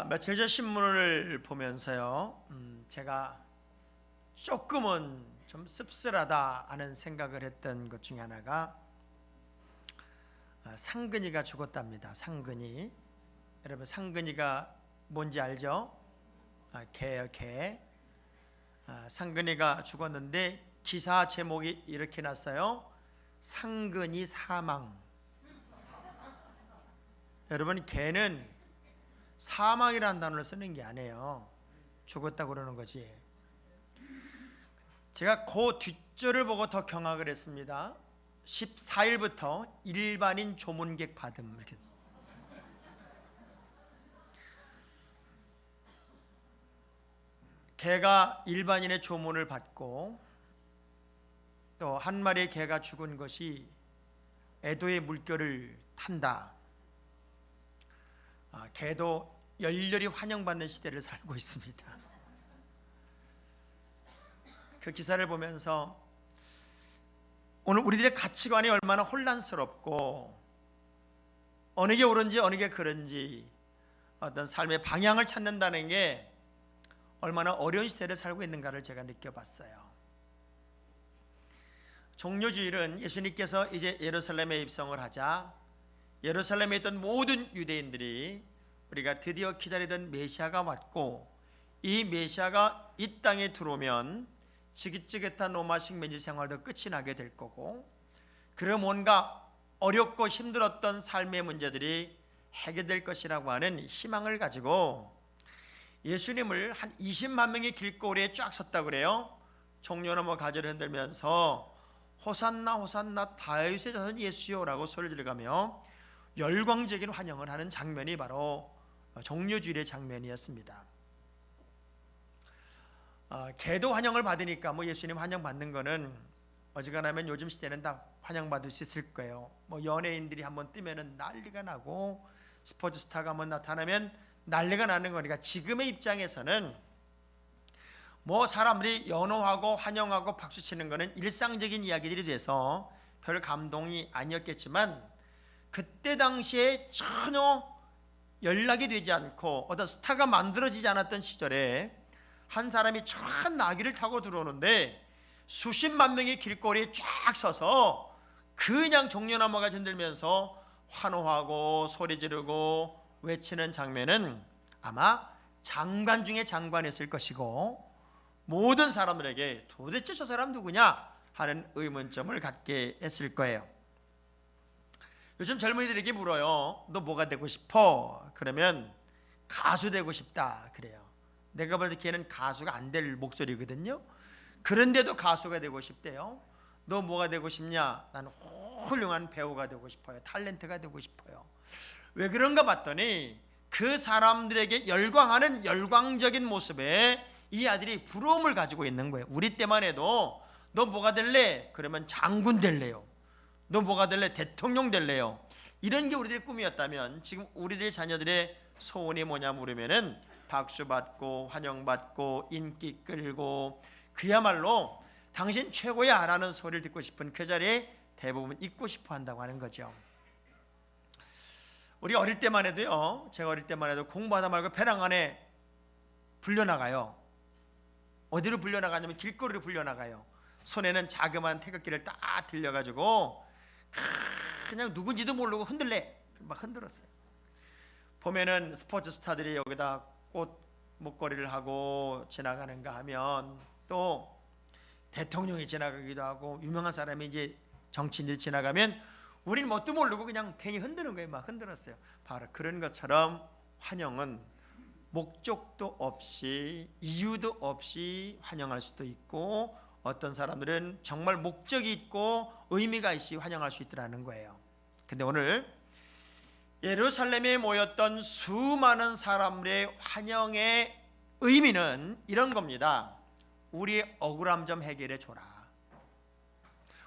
며칠 전 신문을 보면서요, 제가 조금은 좀 씁쓸하다 하는 생각을 했던 것 중에 하나가 상근이가 죽었답니다. 상근이. 여러분, 상근이가 뭔지 알죠? 개요, 개. 상근이가 죽었는데 기사 제목이 이렇게 났어요. 상근이 사망. 여러분, 개는 사망이라는 단어를 쓰는 게 아니에요. 죽었다고 그러는 거지. 제가 그 뒷줄을 보고 더 경악을 했습니다. 14일부터 일반인 조문객 받음. 이렇게. 개가 일반인의 조문을 받고 또 한 마리의 개가 죽은 것이 애도의 물결을 탄다. 개도 열렬히 환영받는 시대를 살고 있습니다. 그 기사를 보면서 오늘 우리들의 가치관이 얼마나 혼란스럽고 어느 게 옳은지 어느 게 그른지 어떤 삶의 방향을 찾는다는 게 얼마나 어려운 시대를 살고 있는가를 제가 느껴봤어요. 종료주일은 예수님께서 이제 예루살렘에 입성을 하자 예루살렘에 있던 모든 유대인들이 우리가 드디어 기다리던 메시아가 왔고 이 메시아가 이 땅에 들어오면 지긋지긋한 로마식 매지 생활도 끝이 나게 될 거고 그런 뭔가 어렵고 힘들었던 삶의 문제들이 해결될 것이라고 하는 희망을 가지고 예수님을 한 20만 명이 길거리에 쫙 섰다고 그래요. 종려나무 가지를 흔들면서 호산나 호산나 다윗의 자손 예수여라고 소리를 지르가며 열광적인 환영을 하는 장면이 바로 종료주일의 장면이었습니다. 개도 환영을 받으니까 예수님 환영받는 거는 어지간하면 요즘 시대는 다 환영받을 수 있을 거예요. 연예인들이 한번 뜨면은 난리가 나고 스포츠 스타가 한번 나타나면 난리가 나는 거니까 지금의 입장에서는 사람들이 연호하고 환영하고 박수치는 거는 일상적인 이야기들이 돼서 별 감동이 아니었겠지만 그때 당시에 전혀 연락이 되지 않고 어떤 스타가 만들어지지 않았던 시절에 한 사람이 전 나귀를 타고 들어오는데 수십만 명이 길거리에 쫙 서서 그냥 종려나무가 흔들면서 환호하고 소리 지르고 외치는 장면은 아마 장관 중에 장관이었을 것이고 모든 사람들에게 도대체 저 사람 누구냐 하는 의문점을 갖게 했을 거예요. 요즘 젊은이들에게 물어요. 너 뭐가 되고 싶어? 그러면 가수 되고 싶다 그래요. 내가 볼 때 걔는 가수가 안 될 목소리거든요. 그런데도 가수가 되고 싶대요. 너 뭐가 되고 싶냐? 나는 훌륭한 배우가 되고 싶어요. 탤런트가 되고 싶어요. 왜 그런가 봤더니 그 사람들에게 열광하는 열광적인 모습에 이 아들이 부러움을 가지고 있는 거예요. 우리 때만 해도 너 뭐가 될래? 그러면 장군 될래요. 너 뭐가 될래? 대통령 될래요. 이런 게 우리들의 꿈이었다면 지금 우리들의 자녀들의 소원이 뭐냐 물으면은 박수받고 환영받고 인기 끌고 그야말로 당신 최고야 라는 소리를 듣고 싶은 그 자리에 대부분 있고 싶어 한다고 하는 거죠. 우리 어릴 때만 해도요, 제가 어릴 때만 해도 공부하다 말고 배낭 안에 불려나가요. 어디로 불려나가냐면 길거리로 불려나가요. 손에는 자그마한 태극기를 딱 들려가지고 그냥 누군지도 모르고 흔들래 막 흔들었어요. 보면은 스포츠 스타들이 여기다 꽃 목걸이를 하고 지나가는가 하면 또 대통령이 지나가기도 하고 유명한 사람이 이제 정치인들이 지나가면 우리는 뭣도 모르고 그냥 괜히 흔드는 거예요. 막 흔들었어요. 바로 그런 것처럼 환영은 목적도 없이 이유도 없이 환영할 수도 있고 어떤 사람들은 정말 목적이 있고 의미가 있이 환영할 수 있다는 거예요. 근데 오늘 예루살렘에 모였던 수많은 사람들의 환영의 의미는 이런 겁니다. 우리의 억울함 좀 해결해 줘라.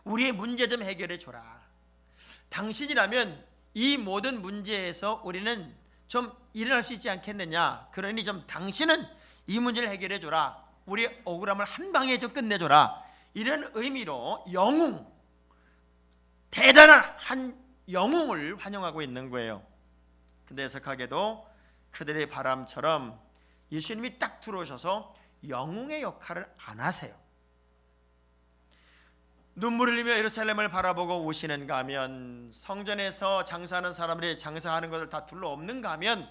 우리의 문제 좀 해결해 줘라. 당신이라면 이 모든 문제에서 우리는 좀 일어날 수 있지 않겠느냐. 그러니 좀 당신은 이 문제를 해결해 줘라. 우리의 억울함을 한 방에 좀 끝내줘라. 이런 의미로 영웅, 대단한 한 영웅을 환영하고 있는 거예요. 근데 해석하게도 그들의 바람처럼 예수님이 딱 들어오셔서 영웅의 역할을 안 하세요. 눈물을 흘리며 예루살렘을 바라보고 오시는가 하면, 성전에서 장사하는 사람들이 장사하는 것을 다 둘러엎는가 하면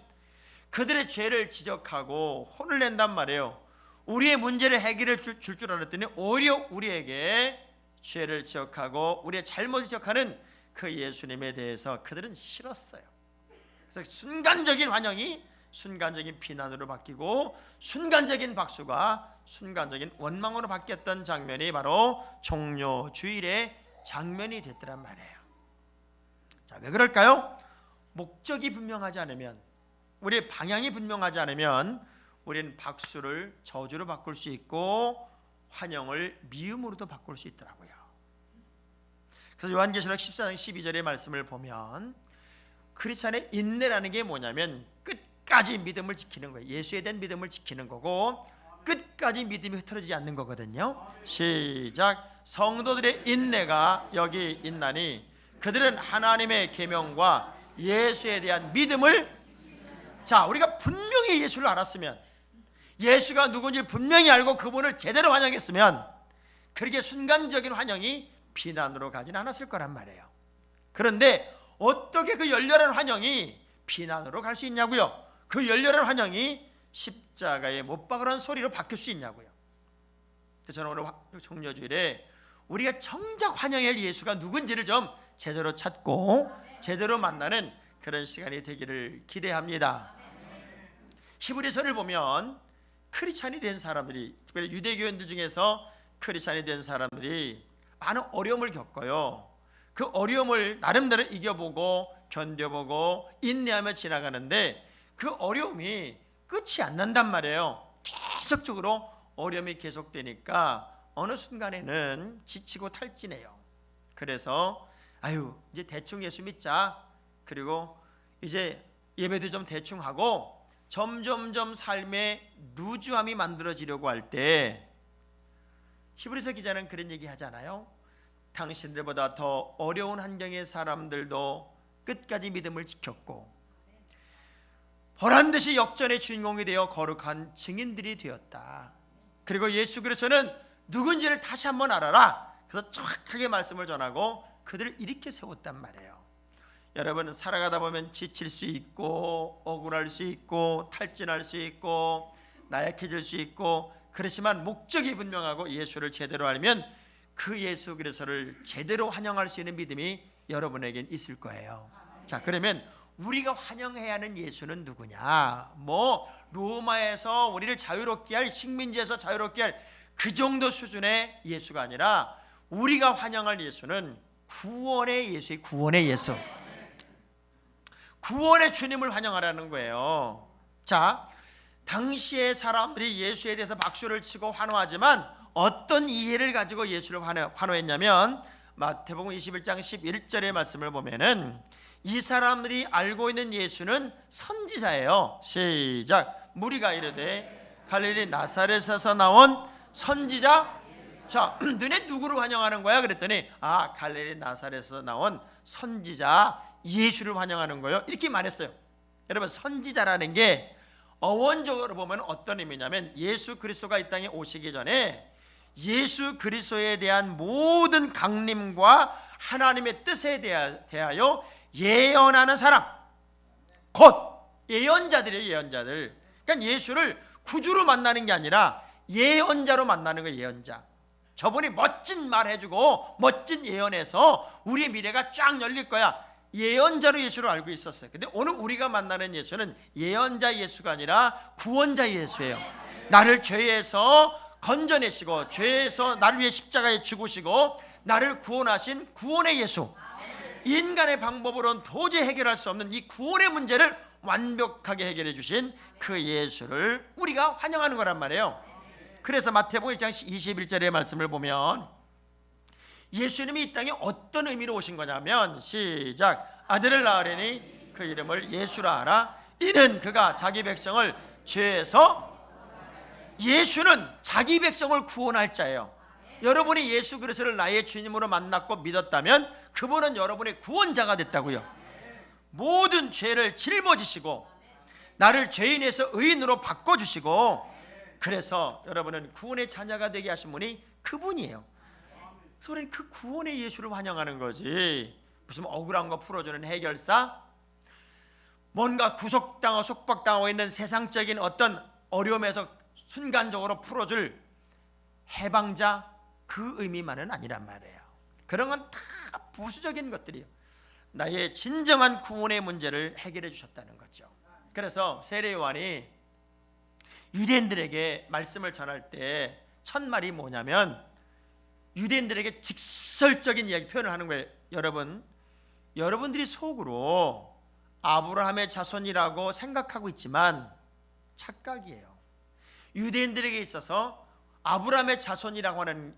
그들의 죄를 지적하고 혼을 낸단 말이에요. 우리의 문제를 해결해 줄 알았더니 오히려 우리에게 죄를 지적하고 우리의 잘못을 지적하는 그 예수님에 대해서 그들은 싫었어요. 그래서 순간적인 환영이 순간적인 비난으로 바뀌고 순간적인 박수가 순간적인 원망으로 바뀌었던 장면이 바로 종료주일의 장면이 됐더란 말이에요. 자, 왜 그럴까요? 목적이 분명하지 않으면, 우리의 방향이 분명하지 않으면 우리는 박수를 저주로 바꿀 수 있고 환영을 미움으로도 바꿀 수 있더라고요. 그래서 요한계시록 14장 12절의 말씀을 보면 크리스찬의 인내라는 게 뭐냐면 끝까지 믿음을 지키는 거예요. 예수에 대한 믿음을 지키는 거고 끝까지 믿음이 흐트러지지 않는 거거든요. 시작. 성도들의 인내가 여기 있나니 그들은 하나님의 계명과 예수에 대한 믿음을, 자, 우리가 분명히 예수를 알았으면, 예수가 누군지 분명히 알고 그분을 제대로 환영했으면 그렇게 순간적인 환영이 비난으로 가진 않았을 거란 말이에요. 그런데 어떻게 그 열렬한 환영이 비난으로 갈 수 있냐고요? 그 열렬한 환영이 십자가에 못 박으라는 소리로 바뀔 수 있냐고요? 그래서 저는 오늘 종료주일에 우리가 정작 환영해야 할 예수가 누군지를 좀 제대로 찾고 제대로 만나는 그런 시간이 되기를 기대합니다. 히브리서를 보면 크리스찬이 된 사람들이, 특별히 유대교인들 중에서 크리스찬이 된 사람들이 많은 어려움을 겪어요. 그 어려움을 나름대로 이겨보고 견뎌보고 인내하며 지나가는데 그 어려움이 끝이 안 난단 말이에요. 계속적으로 어려움이 계속되니까 어느 순간에는 지치고 탈진해요. 그래서 이제 대충 예수 믿자, 그리고 이제 예배도 좀 대충 하고 점점점 삶에 루즈함이 만들어지려고 할 때 히브리서 기자는 그런 얘기 하잖아요. 당신들보다 더 어려운 환경의 사람들도 끝까지 믿음을 지켰고 보란듯이 역전의 주인공이 되어 거룩한 증인들이 되었다. 그리고 예수 그리스도는 누군지를 다시 한번 알아라. 그래서 정확하게 말씀을 전하고 그들을 일으켜 세웠단 말이에요. 여러분, 살아가다 보면 지칠 수 있고 억울할 수 있고 탈진할 수 있고 나약해질 수 있고, 그렇지만 목적이 분명하고 예수를 제대로 알면 그 예수 그리스도를 제대로 환영할 수 있는 믿음이 여러분에겐 있을 거예요. 자, 그러면 우리가 환영해야 하는 예수는 누구냐? 로마에서 우리를 자유롭게 할, 식민지에서 자유롭게 할 그 정도 수준의 예수가 아니라 우리가 환영할 예수는 구원의 예수의 구원의 예수, 구원의 주님을 환영하라는 거예요. 자, 당시의 사람들이 예수에 대해서 박수를 치고 환호하지만 어떤 이해를 가지고 예수를 환호했냐면 마태복음 21장 11절의 말씀을 보면은 이 사람들이 알고 있는 예수는 선지자예요. 시작. 무리가 이르되 갈릴리 나사렛에서 나온 선지자. 자, 너네 누구를 환영하는 거야? 그랬더니 갈릴리 나사렛에서 나온 선지자 예수를 환영하는 거예요. 이렇게 말했어요. 여러분, 선지자라는 게 어원적으로 보면 어떤 의미냐면 예수 그리스도가 이 땅에 오시기 전에 예수 그리스도에 대한 모든 강림과 하나님의 뜻에 대하여 예언하는 사람, 곧 예언자들이에요. 예언자들. 그러니까 예수를 구주로 만나는 게 아니라 예언자로 만나는 거예요. 예언자. 저분이 멋진 말 해주고 멋진 예언해서 우리의 미래가 쫙 열릴 거야. 예언자로 예수를 알고 있었어요. 근데 오늘 우리가 만나는 예수는 예언자 예수가 아니라 구원자 예수예요. 나를 죄에서 건져내시고 죄에서 나를 위해 십자가에 죽으시고 나를 구원하신 구원의 예수. 인간의 방법으로는 도저히 해결할 수 없는 이 구원의 문제를 완벽하게 해결해 주신 그 예수를 우리가 환영하는 거란 말이에요. 그래서 마태복음 1장 21절의 말씀을 보면 예수님이 이 땅에 어떤 의미로 오신 거냐면 시작. 아들을 낳으려니 그 이름을 예수라 하라. 이는 그가 자기 백성을 죄에서, 예수는 자기 백성을 구원할 자예요. 여러분이 예수 그리스도를 나의 주님으로 만났고 믿었다면 그분은 여러분의 구원자가 됐다고요. 모든 죄를 짊어지시고 나를 죄인에서 의인으로 바꿔주시고, 그래서 여러분은 구원의 자녀가 되게 하신 분이 그분이에요. 그래서 우리는 그 구원의 예수를 환영하는 거지, 무슨 억울한 거 풀어주는 해결사, 뭔가 구속당하고 속박당하고 있는 세상적인 어떤 어려움에서 순간적으로 풀어줄 해방자, 그 의미만은 아니란 말이에요. 그런 건 다 부수적인 것들이에요. 나의 진정한 구원의 문제를 해결해 주셨다는 거죠. 그래서 세례 요한이 유대인들에게 말씀을 전할 때 첫 말이 뭐냐면, 유대인들에게 직설적인 이야기 표현을 하는 거예요. 여러분들이 속으로 아브라함의 자손이라고 생각하고 있지만 착각이에요. 유대인들에게 있어서 아브라함의 자손이라고 하는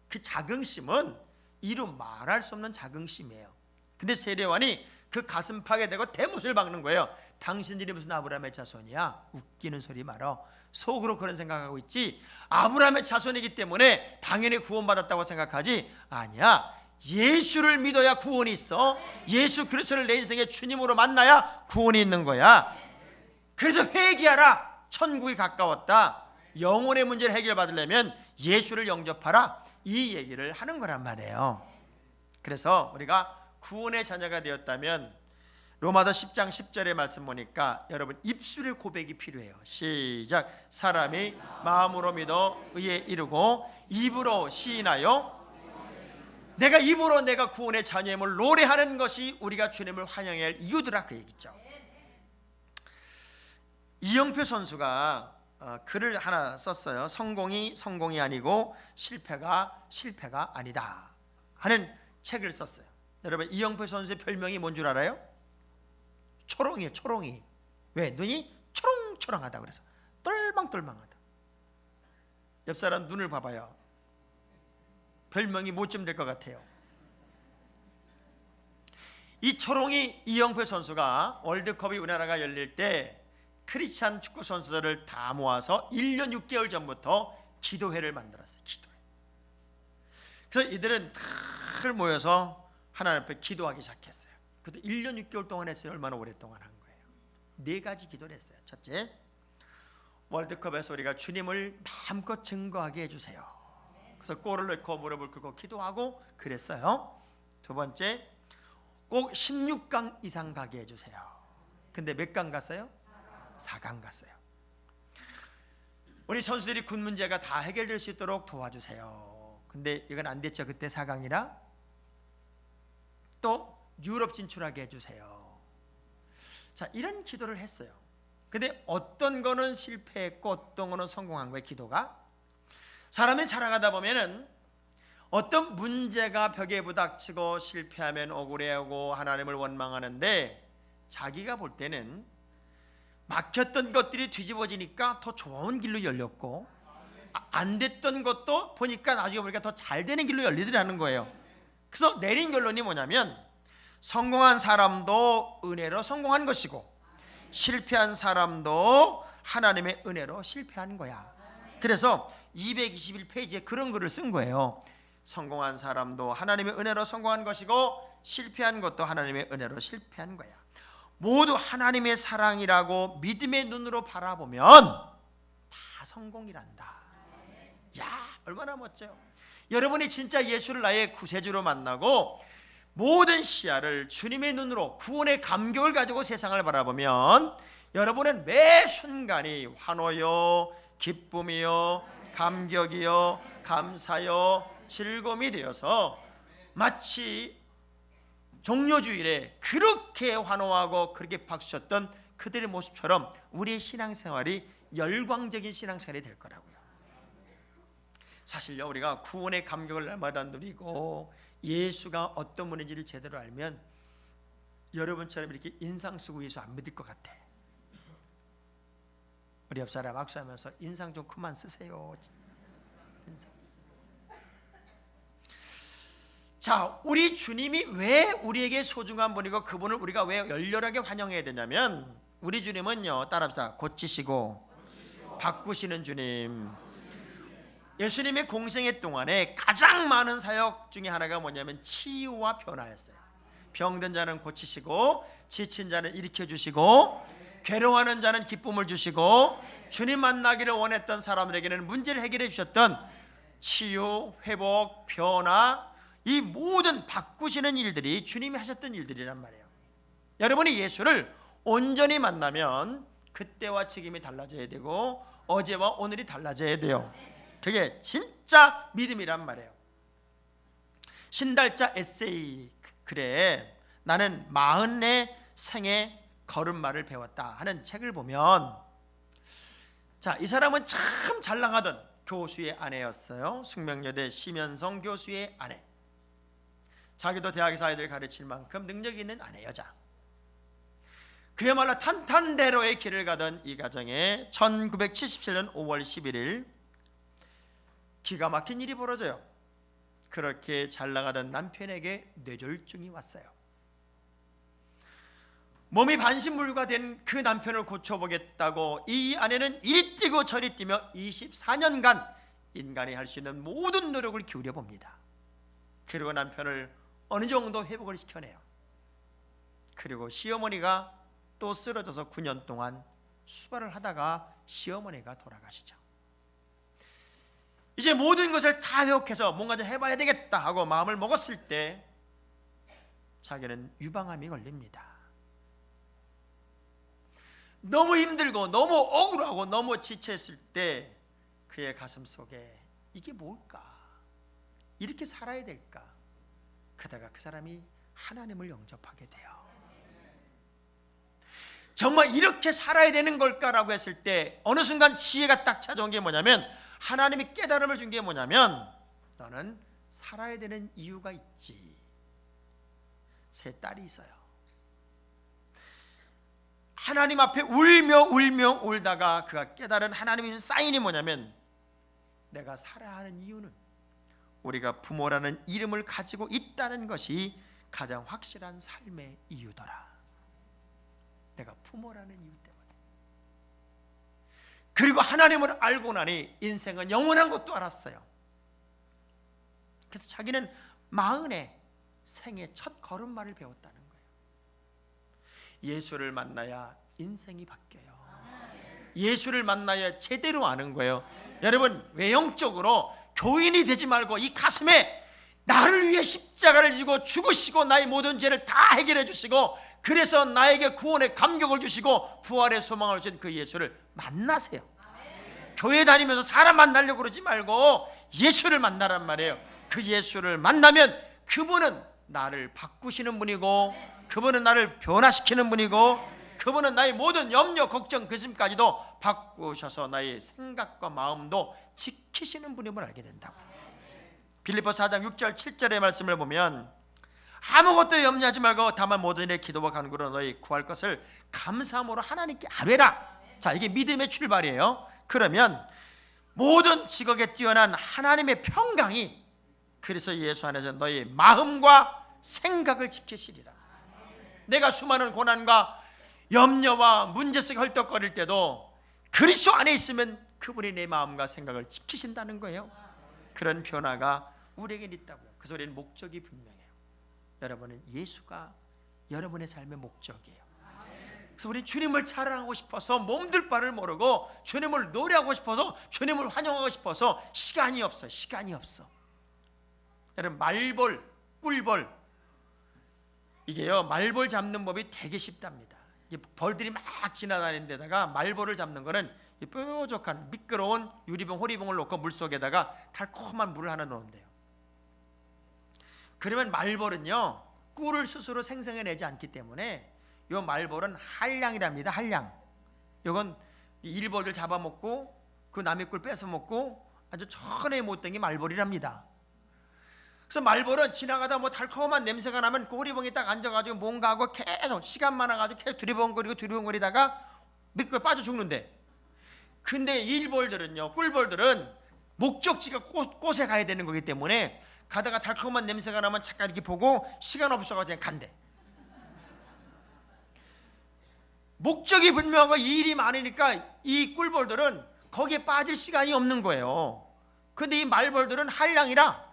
그 자긍심은 이루 말할 수 없는 자긍심이에요. 근데 세례요한이 그 가슴팍에 대고 대못을 박는 거예요. 당신들이 무슨 아브라함의 자손이야? 웃기는 소리 말어. 속으로 그런 생각하고 있지, 아브라함의 자손이기 때문에 당연히 구원받았다고 생각하지. 아니야, 예수를 믿어야 구원이 있어. 예수 그리스도를 내 인생의 주님으로 만나야 구원이 있는 거야. 그래서 회개하라, 천국이 가까웠다. 영혼의 문제를 해결받으려면 예수를 영접하라, 이 얘기를 하는 거란 말이에요. 그래서 우리가 구원의 자녀가 되었다면 로마서 10장 10절의 말씀 보니까 여러분 입술의 고백이 필요해요. 시작. 사람이 마음으로 믿어 의에 이르고 입으로 시인하여, 내가 입으로 내가 구원의 자녀임을 노래하는 것이 우리가 주님을 환영해야 할 이유더라, 그 얘기죠. 이영표 선수가 글을 하나 썼어요. 성공이 성공이 아니고 실패가 실패가 아니다 하는 책을 썼어요. 여러분, 이영표 선수의 별명이 뭔 줄 알아요? 초롱이에요. 초롱이. 왜? 눈이 초롱초롱하다 그래서 똘망똘망하다. 옆 사람 눈을 봐봐요. 별명이 뭐쯤 될 것 같아요? 이 초롱이 이영표 선수가 월드컵이 우리나라가 열릴 때 크리스찬 축구 선수들을 다 모아서 1년 6개월 전부터 기도회를 만들었어요. 기도회. 그래서 이들은 다 모여서 하나님 앞에 기도하기 시작했어요. 그것도 1년 6개월 동안 했어요. 얼마나 오랫동안 한 거예요? 4가지 기도를 했어요. 첫째, 월드컵에서 우리가 주님을 마음껏 증거하게 해주세요. 그래서 골을 넣고 무릎을 꿇고 기도하고 그랬어요. 두 번째, 꼭 16강 이상 가게 해주세요. 근데 몇 강 갔어요? 4강 갔어요. 우리 선수들이 군 문제가 다 해결될 수 있도록 도와주세요. 근데 이건 안 됐죠. 그때 4강이라. 또 유럽 진출하게 해주세요. 자, 이런 기도를 했어요. 근데 어떤 거는 실패했고 어떤 거는 성공한 거예요. 기도가. 사람이 살아가다 보면은 어떤 문제가 벽에 부닥치고 실패하면 억울해하고 하나님을 원망하는데, 자기가 볼 때는 막혔던 것들이 뒤집어지니까 더 좋은 길로 열렸고, 안 됐던 것도 보니까 나중에 보니까 더 잘 되는 길로 열리더라는 거예요. 그래서 내린 결론이 뭐냐면, 성공한 사람도 은혜로 성공한 것이고 실패한 사람도 하나님의 은혜로 실패한 거야. 그래서 221페이지에 그런 글을 쓴 거예요. 성공한 사람도 하나님의 은혜로 성공한 것이고 실패한 것도 하나님의 은혜로 실패한 거야. 모두 하나님의 사랑이라고 믿음의 눈으로 바라보면 다 성공이란다. 야, 얼마나 멋져요. 여러분이 진짜 예수를 나의 구세주로 만나고 모든 시야를 주님의 눈으로 구원의 감격을 가지고 세상을 바라보면 여러분은 매 순간이 환호요, 기쁨이요, 감격이요, 감사요, 즐거움이 되어서 마치 종료주일에 그렇게 환호하고 그렇게 박수쳤던 그들의 모습처럼 우리의 신앙생활이 열광적인 신앙생활이 될 거라고요. 사실요, 우리가 구원의 감격을 날마다 누리고 예수가 어떤 분인지를 제대로 알면 여러분처럼 이렇게 인상 쓰고 예수 안 믿을 것 같아. 우리 옆 사람 악수하면서 인상 좀 그만 쓰세요. 인상. 자, 우리 주님이 왜 우리에게 소중한 분이고 그분을 우리가 왜 열렬하게 환영해야 되냐면, 우리 주님은요, 따라합시다. 고치시고 바꾸시는 주님. 예수님의 공생애 동안에 가장 많은 사역 중에 하나가 뭐냐면 치유와 변화였어요. 병든 자는 고치시고 지친 자는 일으켜 주시고 괴로워하는 자는 기쁨을 주시고 주님 만나기를 원했던 사람들에게는 문제를 해결해 주셨던 치유, 회복, 변화, 이 모든 바꾸시는 일들이 주님이 하셨던 일들이란 말이에요. 여러분이 예수를 온전히 만나면 그때와 지금이 달라져야 되고 어제와 오늘이 달라져야 돼요. 그게 진짜 믿음이란 말이에요. 신달자 에세이 글에 나는 40내 생의 걸음마를 배웠다 하는 책을 보면, 자, 이 사람은 참 잘 나가던 교수의 아내였어요. 숙명여대 심연성 교수의 아내. 자기도 대학에서 아이들 가르칠 만큼 능력 있는 아내 여자. 그야말로 탄탄대로의 길을 가던 이 가정에 1977년 5월 11일 기가 막힌 일이 벌어져요. 그렇게 잘 나가던 남편에게 뇌졸중이 왔어요. 몸이 반신불가 된 그 남편을 고쳐보겠다고 이 아내는 이리 뛰고 저리 뛰며 24년간 인간이 할 수 있는 모든 노력을 기울여 봅니다. 그리고 남편을 어느 정도 회복을 시켜내요. 그리고 시어머니가 또 쓰러져서 9년 동안 수발을 하다가 시어머니가 돌아가시죠. 이제 모든 것을 다 회복해서 뭔가 좀 해봐야 되겠다 하고 마음을 먹었을 때 자기는 유방암이 걸립니다. 너무 힘들고 너무 억울하고 너무 지쳤을 때 그의 가슴 속에 이게 뭘까? 이렇게 살아야 될까? 그러다가 그 사람이 하나님을 영접하게 돼요. 정말 이렇게 살아야 되는 걸까라고 했을 때 어느 순간 지혜가 딱 찾아온 게 뭐냐면, 하나님이 깨달음을 준 게 뭐냐면, 너는 살아야 되는 이유가 있지. 세 딸이 있어요. 하나님 앞에 울며 울다가 그가 깨달은 하나님의 주신 사인이 뭐냐면, 내가 살아야 하는 이유는 우리가 부모라는 이름을 가지고 있다는 것이 가장 확실한 삶의 이유더라. 내가 부모라는 이유 때문에. 그리고 하나님을 알고 나니 인생은 영원한 것도 알았어요. 그래서 자기는 40의 생의 첫 걸음마를 배웠다는 거예요. 예수를 만나야 인생이 바뀌어요. 예수를 만나야 제대로 아는 거예요. 여러분, 외형적으로 교인이 되지 말고 이 가슴에 나를 위해 십자가를 지고 죽으시고 나의 모든 죄를 다 해결해 주시고 그래서 나에게 구원의 감격을 주시고 부활의 소망을 주신 그 예수를 만나세요. 교회 다니면서 사람 만나려고 그러지 말고 예수를 만나란 말이에요. 그 예수를 만나면 그분은 나를 바꾸시는 분이고, 그분은 나를 변화시키는 분이고, 그분은 나의 모든 염려, 걱정, 근심까지도 바꾸셔서 나의 생각과 마음도 지키시는 분임을 알게 된다고. 빌립보서 4장 6절 7절의 말씀을 보면, 아무것도 염려하지 말고 다만 모든 일에 기도와 간구로 너희 구할 것을 감사함으로 하나님께 아뢰라. 자, 이게 믿음의 출발이에요. 그러면 모든 직업에 뛰어난 하나님의 평강이 그래서 예수 안에서 너희 마음과 생각을 지키시리라. 내가 수많은 고난과 염려와 문제 속에 헐떡거릴 때도 그리스도 안에 있으면 그분이 내 마음과 생각을 지키신다는 거예요. 그런 변화가 우리에게 있다고요. 그래서 우리는 목적이 분명해요. 여러분은 예수가 여러분의 삶의 목적이에요. 그래서 우리 주님을 자랑하고 싶어서 몸둘 바를 모르고 주님을 노래하고 싶어서 주님을 환영하고 싶어서 시간이 없어요. 시간이 없어. 여러분, 말벌, 꿀벌, 이게요, 말벌 잡는 법이 되게 쉽답니다. 벌들이 막 지나다니는 데다가 말벌을 잡는 거는 뾰족한 미끄러운 유리병, 호리병을 놓고 물속에다가 달콤한 물을 하나 넣는데요. 그러면 말벌은요, 꿀을 스스로 생성해내지 않기 때문에 이 말벌은 한량이랍니다. 한량. 이건 일벌들 잡아먹고 그 남의 꿀 뺏어 먹고 아주 천하의 못된 게 말벌이랍니다. 그래서 말벌은 지나가다 뭐 달콤한 냄새가 나면 그 호리병에 딱 앉아가지고 뭔가 하고 계속 시간 많아가지고 계속 두리번거리다가 미끄러 빠져 죽는데, 근데 일벌들은요, 꿀벌들은 목적지가 꽃에 가야 되는 거기 때문에 가다가 달콤한 냄새가 나면 잠깐 이렇게 보고 시간 없어가지고 그냥 간대. 목적이 분명하고 일이 많으니까 이 꿀벌들은 거기에 빠질 시간이 없는 거예요. 근데 이 말벌들은 한량이라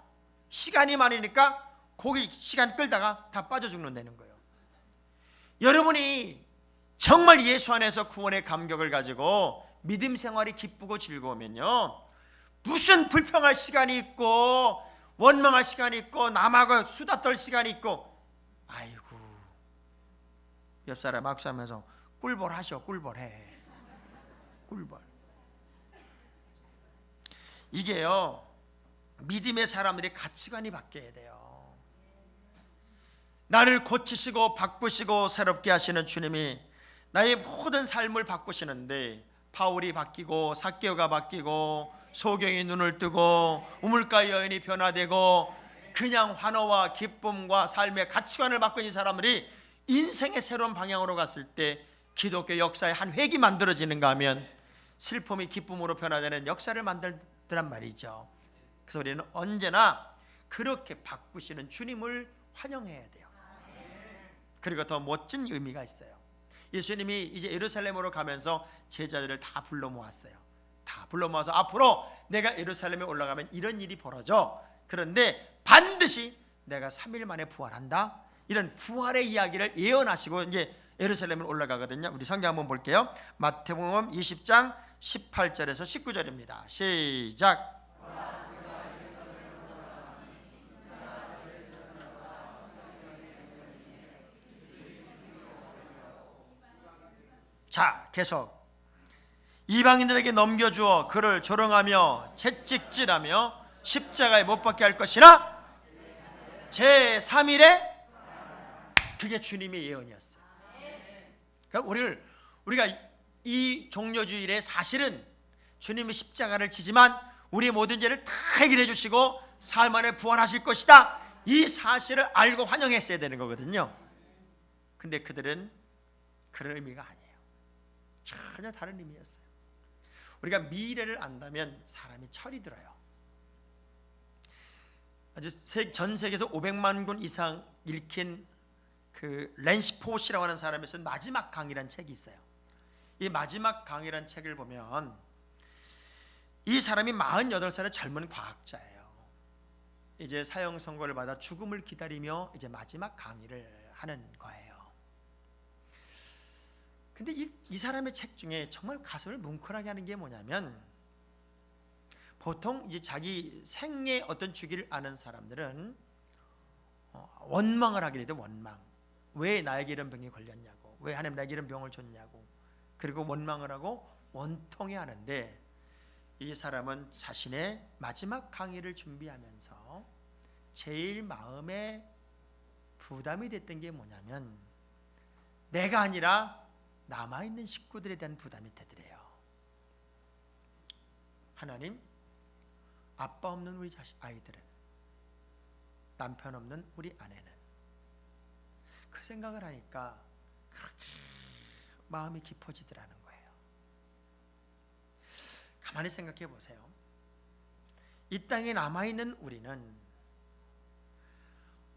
시간이 많으니까 거기 시간 끌다가 다 빠져 죽는다는 거예요. 여러분이 정말 예수 안에서 구원의 감격을 가지고 믿음 생활이 기쁘고 즐거우면요, 무슨 불평할 시간이 있고 원망할 시간이 있고 남하고 수다 떨 시간이 있고, 아이고 옆사람 악수하면서 꿀벌 하셔. 꿀벌 해. 꿀벌. 이게요, 믿음의 사람들의 가치관이 바뀌어야 돼요. 나를 고치시고 바꾸시고 새롭게 하시는 주님이 나의 모든 삶을 바꾸시는데, 바울이 바뀌고 삭개오가 바뀌고 소경이 눈을 뜨고 우물가 여인이 변화되고 그냥 환호와 기쁨과 삶의 가치관을 바꾼 이 사람들이 인생의 새로운 방향으로 갔을 때 기독교 역사의 한 획이 만들어지는가 하면 슬픔이 기쁨으로 변화되는 역사를 만들더란 말이죠. 그래서 우리는 언제나 그렇게 바꾸시는 주님을 환영해야 돼요. 그리고 더 멋진 의미가 있어요. 예수님이 이제 예루살렘으로 가면서 제자들을 다 불러 모았어요. 다 불러 모아서 앞으로 내가 예루살렘에 올라가면 이런 일이 벌어져. 그런데 반드시 내가 3일 만에 부활한다. 이런 부활의 이야기를 예언하시고 이제 예루살렘을 올라가거든요. 우리 성경 한번 볼게요. 마태복음 20장 18절에서 19절입니다. 시작. 자, 계속. 이방인들에게 넘겨주어 그를 조롱하며 채찍질하며 십자가에 못 박게 할 것이나 제3일에, 그게 주님의 예언이었어요. 그러니까 우리가 이 종려주일에 사실은 주님이 십자가를 지지만 우리의 모든 죄를 다 해결해 주시고 사흘 만에 부활하실 것이다, 이 사실을 알고 환영했어야 되는 거거든요. 근데 그들은 그런 의미가 아니에요. 전혀 다른 의미였어요. 우리가 미래를 안다면 사람이 철이 들어요. 전 세계에서 500만 권 이상 읽힌 그 랜시 포시라고 하는 사람이 쓴 마지막 강의라는 책이 있어요. 이 마지막 강의라는 책을 보면 이 사람이 48살의 젊은 과학자예요. 이제 사형 선고를 받아 죽음을 기다리며 이제 마지막 강의를 하는 거예요. 근데 이 사람의 책 중에 정말 가슴을 뭉클하게 하는 게 뭐냐면, 보통 이제 자기 생의 어떤 주기를 아는 사람들은 원망을 하게 돼요. 원망. 왜 나에게 이런 병이 걸렸냐고, 왜 하나님 나에게 이런 병을 줬냐고, 그리고 원망을 하고 원통해 하는데, 이 사람은 자신의 마지막 강의를 준비하면서 제일 마음에 부담이 됐던 게 뭐냐면, 내가 아니라 남아있는 식구들에 대한 부담이 되더래요. 하나님, 아빠 없는 우리 아이들은, 남편 없는 우리 아내는, 그 생각을 하니까 그렇게 마음이 깊어지더라는 거예요. 가만히 생각해 보세요. 이 땅에 남아있는 우리는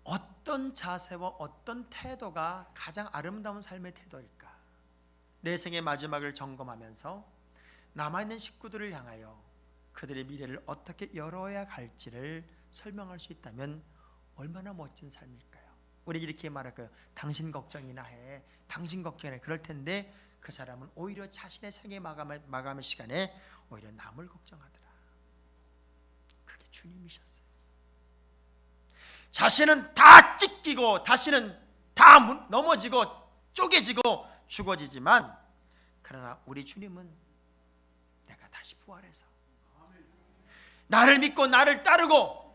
어떤 자세와 어떤 태도가 가장 아름다운 삶의 태도일까? 내 생의 마지막을 점검하면서 남아있는 식구들을 향하여 그들의 미래를 어떻게 열어야 갈지를 설명할 수 있다면 얼마나 멋진 삶일까요? 우리 이렇게 말할 거예요. 당신 걱정이나 해, 당신 걱정이나 해. 그럴 텐데 그 사람은 오히려 자신의 생애 마감의 시간에 오히려 남을 걱정하더라. 그게 주님이셨어요. 자신은 다 찢기고 자신은 다 넘어지고 쪼개지고 죽어지지만, 그러나 우리 주님은 내가 다시 부활해서 나를 믿고 나를 따르고,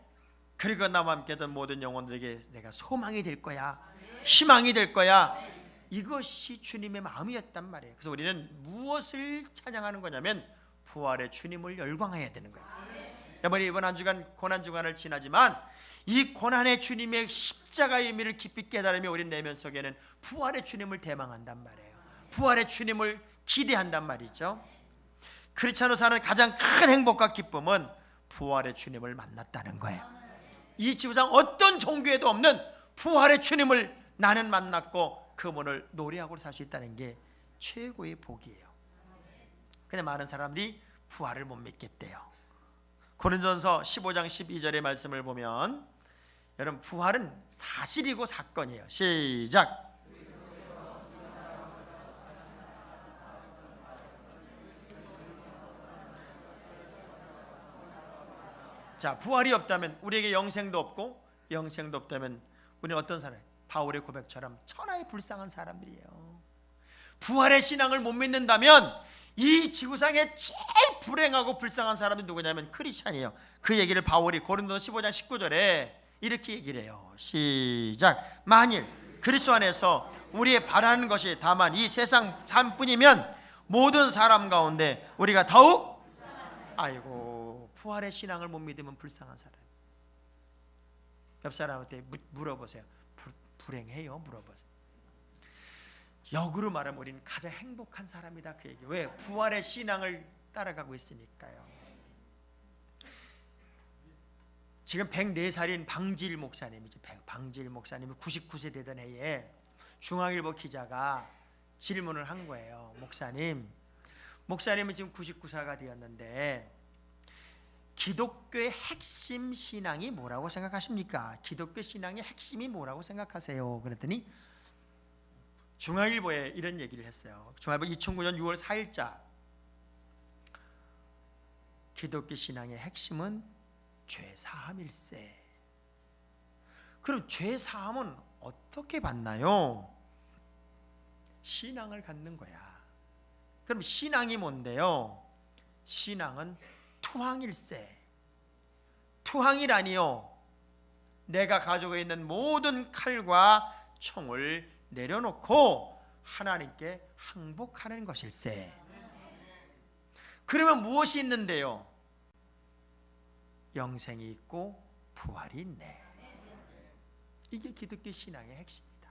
그리고 나와 함께던 모든 영혼들에게 내가 소망이 될 거야, 희망이 될 거야, 이것이 주님의 마음이었단 말이에요. 그래서 우리는 무엇을 찬양하는 거냐면 부활의 주님을 열광해야 되는 거예요. 여러분, 이번 한 주간 고난 주간을 지나지만 이 고난의 주님의 십자가의 의미를 깊이 깨달으며 우리 내면 속에는 부활의 주님을 대망한단 말이에요. 부활의 주님을 기대한단 말이죠. 크리스찬으로 사는 가장 큰 행복과 기쁨은 부활의 주님을 만났다는 거예요. 이 지구상 어떤 종교에도 없는 부활의 주님을 나는 만났고 그분을 노래하고 살 수 있다는 게 최고의 복이에요. 근데 많은 사람들이 부활을 못 믿겠대요. 고린도전서 15장 12절의 말씀을 보면, 여러분, 부활은 사실이고 사건이에요. 시작. 자, 부활이 없다면 우리에게 영생도 없고, 영생도 없다면 우리는 어떤 사람? 바울의 고백처럼 천하의 불쌍한 사람들이에요. 부활의 신앙을 못 믿는다면 이 지구상에 제일 불행하고 불쌍한 사람이 누구냐면 크리스찬이에요. 그 얘기를 바울이 고린도서 15장 19절에 이렇게 얘기를 해요. 시작. 만일 그리스도 안에서 우리의 바라는 것이 다만 이 세상 삶뿐이면 모든 사람 가운데 우리가 더욱, 아이고, 부활의 신앙을 못 믿으면 불쌍한 사람. 옆 사람한테 물어보세요. 불행해요? 물어보세요. 역으로 말하면 우리는 가장 행복한 사람이다, 그 얘기. 왜? 부활의 신앙을 따라가고 있으니까요. 지금 104살인 방지일 목사님이죠. 방지일 목사님이 99세 되던 해에 중앙일보 기자가 질문을 한 거예요. 목사님은 지금 99세가 되었는데 기독교의 핵심 신앙이 뭐라고 생각하십니까? 기독교 신앙의 핵심이 뭐라고 생각하세요? 그랬더니 중앙일보에 이런 얘기를 했어요. 중앙일보 2009년 6월 4일자 기독교 신앙의 핵심은 죄사함일세. 그럼 죄사함은 어떻게 받나요? 신앙을 갖는 거야. 그럼 신앙이 뭔데요? 신앙은 투항일세. 투항이라니요, 내가 가지고 있는 모든 칼과 총을 내려놓고 하나님께 항복하는 것일세. 그러면 무엇이 있는데요? 영생이 있고 부활이 있네. 이게 기독교 신앙의 핵심이다.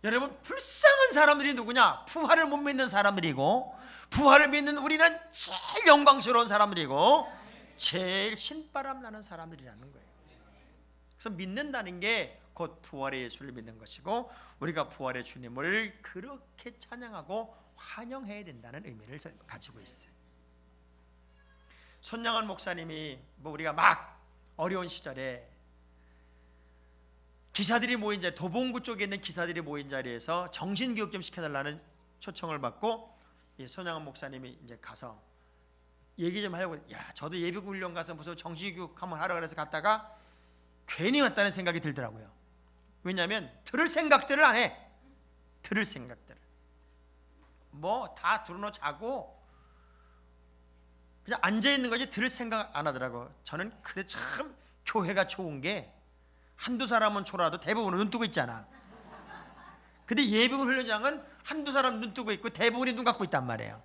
여러분, 불쌍한 사람들이 누구냐? 부활을 못 믿는 사람들이고, 부활을 믿는 우리는 제일 영광스러운 사람들이고 제일 신바람 나는 사람들이라는 거예요. 그래서 믿는다는 게 곧 부활의 예수를 믿는 것이고, 우리가 부활의 주님을 그렇게 찬양하고 환영해야 된다는 의미를 가지고 있어요. 손양원 목사님이 우리가 막 어려운 시절에 기사들이 모인 자리, 도봉구 쪽에 있는 기사들이 모인 자리에서 정신교육 좀 시켜달라는 초청을 받고, 이 손양원 목사님이 이제 가서 얘기 좀 하려고, 야, 저도 예비군 훈련 가서 무슨 정신교육 한번 하라 그래서 갔다가 괜히 왔다는 생각이 들더라고요. 왜냐하면 들을 생각들을 안 해. 들을 생각들을 뭐 다 들어놓자고 그냥 앉아있는 거지 들을 생각 안 하더라고. 저는 그래, 참 교회가 좋은 게 한두 사람은 초라도 대부분은 눈 뜨고 있잖아. 근데 예비군 훈련장은 한두 사람 눈 뜨고 있고 대부분이 눈 감고 있단 말이에요.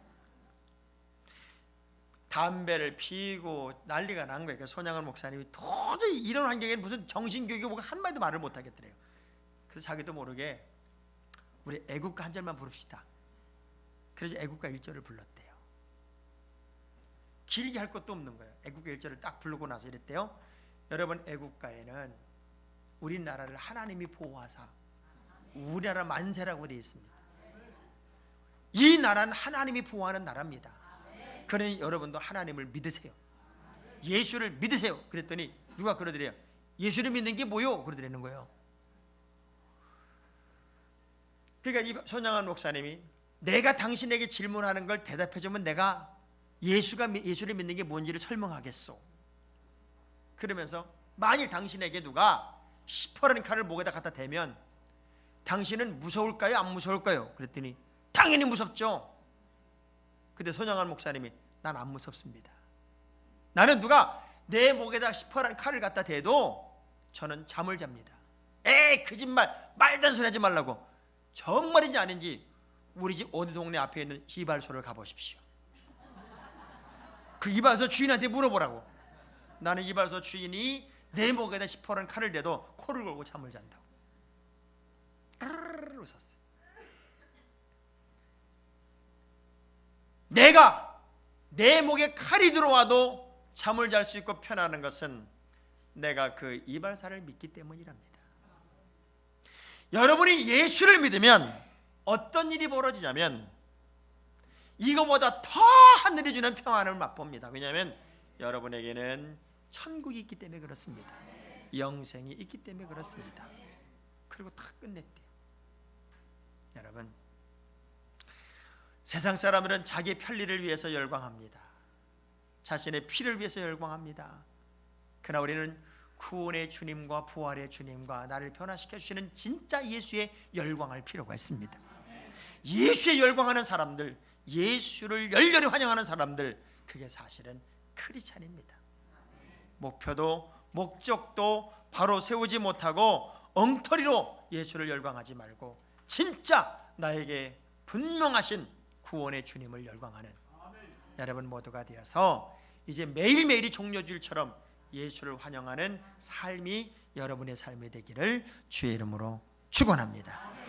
담배를 피우고 난리가 난 거예요. 손양원 목사님이 도저히 이런 환경에 무슨 정신교육이 뭐가 한마디도 말을 못 하겠더래요. 그래서 자기도 모르게 우리 애국가 한 절만 부릅시다. 그래서 애국가 1절을 불렀대요. 길게 할 것도 없는 거예요. 애국가 1절을 딱 부르고 나서 이랬대요. 여러분, 애국가에는 우리나라를 하나님이 보호하사 우리나라 만세라고 되어 있습니다. 이 나라는 하나님이 보호하는 나라입니다. 그러니 여러분도 하나님을 믿으세요. 예수를 믿으세요. 그랬더니 누가 그러더래요. 예수를 믿는 게 뭐요? 그러더라는 거예요. 그러니까 이 손양원 목사님이 내가 당신에게 질문하는 걸 대답해주면 내가 예수를 믿는 게 뭔지를 설명하겠소. 그러면서 만일 당신에게 누가 시퍼런 칼을 목에다 갖다 대면 당신은 무서울까요? 안 무서울까요? 그랬더니 당연히 무섭죠. 근데 손양원 목사님이 난 안 무섭습니다. 나는 누가 내 목에다 시퍼런 칼을 갖다 대도 저는 잠을 잡니다. 에이, 거짓말, 말도 안 소리 하지 말라고. 정말인지 아닌지 우리 집 어느 동네 앞에 있는 이발소를 가보십시오. 그 이발소 주인한테 물어보라고. 나는 이발소 주인이 내 목에다 시퍼런 칼을 대도 코를 골고 잠을 잔다고. 까르르르 웃었어요. 내가 내 목에 칼이 들어와도 잠을 잘 수 있고 편안한 것은 내가 그 이발사를 믿기 때문이랍니다. 여러분이 예수를 믿으면 어떤 일이 벌어지냐면 이거보다 더 하늘이 주는 평안을 맛봅니다. 왜냐하면 여러분에게는 천국이 있기 때문에 그렇습니다. 영생이 있기 때문에 그렇습니다. 그리고 다 끝냈대요. 여러분, 세상 사람들은 자기 편리를 위해서 열광합니다. 자신의 피를 위해서 열광합니다. 그러나 우리는 구원의 주님과 부활의 주님과 나를 변화시켜 주시는 진짜 예수의 열광할 필요가 있습니다. 예수에 열광하는 사람들, 예수를 열렬히 환영하는 사람들, 그게 사실은 크리스찬입니다. 목표도 목적도 바로 세우지 못하고 엉터리로 예수를 열광하지 말고 진짜 나에게 분명하신 구원의 주님을 열광하는 여러분 모두가 되어서 이제 매일매일이 종려주일처럼 예수를 환영하는 삶이 여러분의 삶이 되기를 주의 이름으로 축원합니다.